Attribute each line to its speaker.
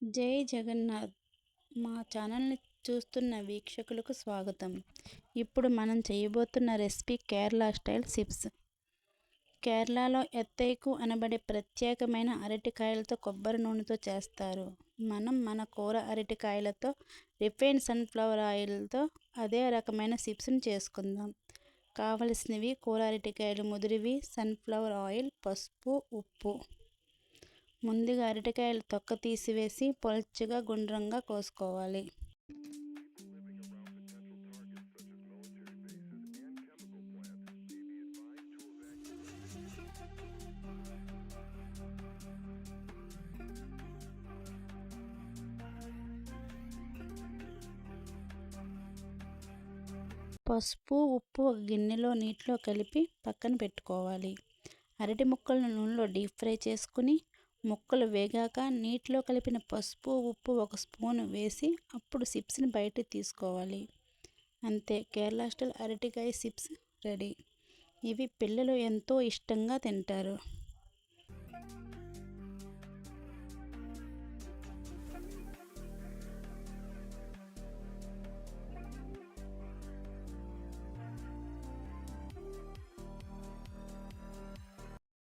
Speaker 1: జై జగన్నాథ్. మా ఛానల్ని చూస్తున్న వీక్షకులకు స్వాగతం. ఇప్పుడు మనం చేయబోతున్న రెసిపీ కేరళ స్టైల్ చిప్స్. కేరళలో ఎత్తైకు అనబడే ప్రత్యేకమైన అరటికాయలతో కొబ్బరి నూనెతో చేస్తారు. మనం మన కూర అరటికాయలతో రిఫైన్డ్ సన్ఫ్లవర్ ఆయిల్తో అదే రకమైన చిప్స్ని చేసుకుందాం. కావలసినవి: కూర అరటికాయలు ముదిరివి, సన్ఫ్లవర్ ఆయిల్, పసుపు, ఉప్పు. ముందుగా అరటికాయలు తొక్క తీసివేసి పలుచగా గుండ్రంగా కోసుకోవాలి. పసుపు, ఉప్పు ఒక గిన్నెలో నీటిలో కలిపి పక్కన పెట్టుకోవాలి. అరటి ముక్కలను నూనెలో డీప్ ఫ్రై చేసుకుని ముక్కలు వేగాక నీటిలో కలిపిన పసుపు, ఉప్పు ఒక స్పూను వేసి అప్పుడు చిప్స్ని బయటికి తీసుకోవాలి. అంతే, కేరళ స్టైల్ అరటికాయ చిప్స్ రెడీ. ఇవి పిల్లలు ఎంతో ఇష్టంగా తింటారు.